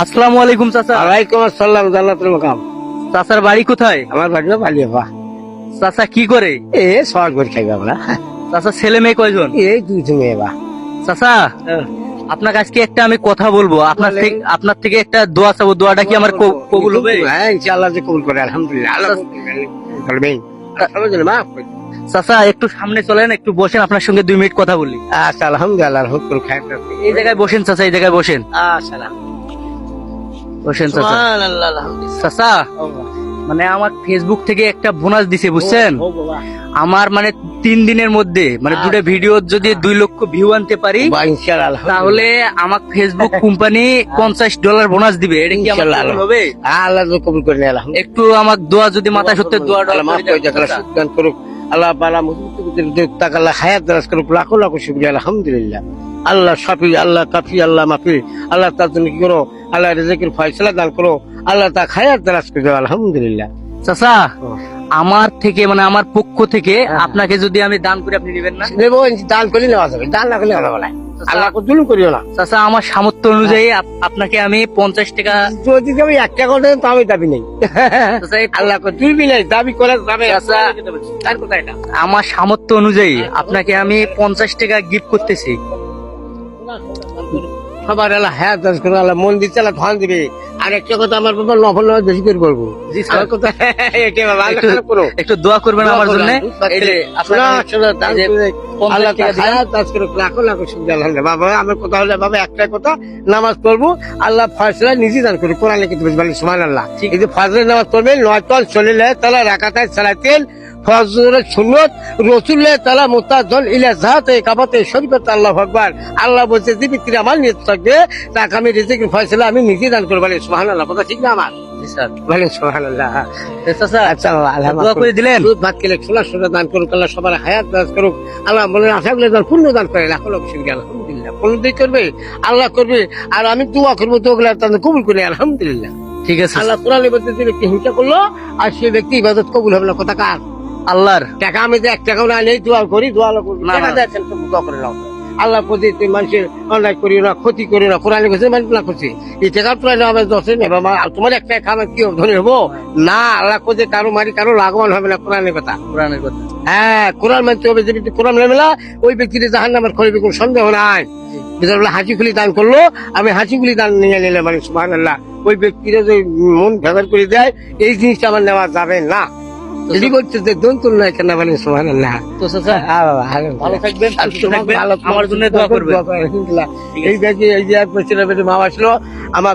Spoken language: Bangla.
আসসালামু আলাইকুম চাচা। ওয়ালাইকুম আসসালাম, জান্নাতুল মাকাম। চাচার বাড়ি কোথায়? আমার বাড়িও বালিয়াপা। চাচা কি করে? সবার করে খাইবে আমরা। চাচা ছেলে মেয়ে কয়জন? এই দুই তুমি এবার চাচা আপনার কাছে একটা আমি কথা বলবো, আপনার থেকে একটা দোয়া চাবো, দোয়াটা কি আমার কবুল হবে? হ্যাঁ ইনশাআল্লাহ যে কবুল করে, আলহামদুলিল্লাহ। আল্লাহ করবেন। মাফ করে। চাচা একটু সামনে চলেন, একটু বসেন, আপনার সঙ্গে 2 মিনিট কথা বলি। আচ্ছা আলহামদুলিল্লাহ, হুকুম খাই। এই জায়গায় বসেন চাচা, এই জায়গায় বসেন, আসসালাম। বসেন চাচা। সুবহানাল্লাহ, আলহামদুলিল্লাহ। চাচা মানে আমার ফেসবুক থেকে একটা বোনাস দিছে বুঝছেন, ও বাবা, আমার মানে 3 দিনের মধ্যে মানে দুটো ভিডিও যদি 2 লক্ষ ভিউ আনতে পারি বা ইনশাআল্লাহ, আলহামদুলিল্লাহ। তাহলে আমার ফেসবুক কোম্পানি $50 বোনাস দিবে। এটা কি আমার ইনশাআল্লাহ কবুল হবে? আল্লাহ যে কবুল করে নেয়, আলহামদুলিল্লাহ। একটু আমার দোয়া যদি মাথায় সত্যি দোয়া আল্লাহ মাফ করে দেখ, আল্লাহ সুদান করুক, আল্লাহ বালা মুসিবত আল্লাহ হায়াত দারাজ করুক, লাখো লাখো শুকরিয়া, আলহামদুলিল্লাহ। আল্লাহ শাফি, আল্লাহ কাফি, আল্লাহ মাফি, আল্লাহ তার জন্য কি করো, আল্লাহ রিজিকের ফয়সালা দান করো, আল্লাহ তার হায়াত দারাজ করে দাও, আলহামদুলিল্লাহ। চাচা আমার থেকে মানে আমার পক্ষ থেকে আপনাকে যদি আমি দান করি আপনি নেবেন না? নেবো, দান করলে নেওয়া যাবে, দান না করলে নেওয়া যাবে না। আল্লাহ জুলুম করিও না। চাচা আমার সামর্থ্য অনুযায়ী আপনাকে আমি 50 টাকা। যদি আমি 1 টাকা করে দেন তো আমি দাবি নেই। চাচা, আল্লাহ তুলবি নাই, দাবি করে যাবে। আচ্ছা। তার কথা এটা। আমার সামর্থ্য অনুযায়ী আপনাকে আমি 50 টাকা গিফট করতেছি। সবার আল্লাহ হায়াত দারাজ করো, আল্লাহ মন দিচ্ছে, আল্লাহ ধন দিবে। আর একটা কথা, আমার বাবা নফল নয় বেশি করে করবো। জি স্যার। আমার কথা এটাই বাবা, আল্লাহ খারাপ করো। একটু দোয়া করবেন আমার জন্য। এই যে শোনা, শোনা, দান এই যে করে 50 আল্লাহ টাকা তার দিলাম। হায়াত দারাজ করুক, লাখো লাখো শুকরিয়া, আলহামদুলিল্লাহ। বাবা আমার কথা হলে বাবা একটাই কথা, নামাজ পড়বো, আল্লাহ ফয়সালা নিজে দান করুক, কোরআন লিখে দেবে, বলি সুবহানাল্লাহ। এই যে ফজরের নামাজ পড়বেন, 9 তল চলিলে তালা রাকাতায় সালাতেন ফজরের সুন্নত রসুল্লাহ তালা মুতাজন ইলা জাহাতে কাবাতে শরীফাতে, আল্লাহু আকবার। আল্লাহ বলছে যে ব্যক্তির আমার নিয়ত থাকবে তাকে আমি রিজিকের ফয়সালা আমি নিজে দান করব, বলি সুবহানাল্লাহ। কথা ঠিক না আমার? জি স্যার। বলেন সুবহানাল্লাহ। চাচা আচ্ছা আল্লাহ দোয়া করে দিলেন। দুধ ভাত খেলে সোনা দান করুক, আল্লাহ সবার হায়াত দারাজ করুক, আল্লাহ বলেন আশাগুলো দান পূর্ণ দান করে, লাখো লাখো শুকরিয়া, আলহামদুলিল্লাহ। পূর্ণই করবে, আল্লাহ করবে, আর আমি দোয়া করবো তো ওগুলা তাদের কবুল করে, আলহামদুলিল্লাহ। ঠিক আছে। আল্লাহ কোরআনের মধ্যে যে ব্যক্তি হিংসা করলো আর সে ব্যক্তি ইবাদত কবুল হবে না। কথা কার? আল্লাহর। টাকা আমি যে 1 টাকাও না নেই, দোয়া করি, দোয়া করি না, টাকা না। দিয়েছেন তো দোয়া করে নাও। আল্লাহ প্রতি তুই মানুষের অন্যায় করিও না, ক্ষতি করিও না, কোরআনে কাছে মানুষ না করছে এই টাকা তোলা নেওয়া দশে নেবে, তোমার 1 টাকা খাবে কি ধনী হবো না? আল্লাহ কোথায় কারো মারি কারো লাভবান হবে না, কোরআনের কথা। কোরআনের কথা। হ্যাঁ, কোরআন মানতে হবে। যে ব্যক্তি কোরআন মেনে না, ওই ব্যক্তির জাহান্নামের খরিবে কোনো সন্দেহ নাই। যেটা হাসি খুলি দান করলো, আমি হাসি খুলি দান নিয়ে নিলাম, মানে সুবহানাল্লাহ। ওই ব্যক্তিরা যে মন ভেজাল করে দেয়, এই জিনিসটা আমার নেওয়া যাবে না। যদি বলছে যে দন্তুল নয় কেন, বলেন সুবহানাল্লাহ। তো চাচা ভালো থাকবেন, সুস্থ থাকবেন, আমার জন্য দোয়া করবেন। আলহামদুলিল্লাহ। এই দেখি এই যে 1 বছরের মা আসলো, আমার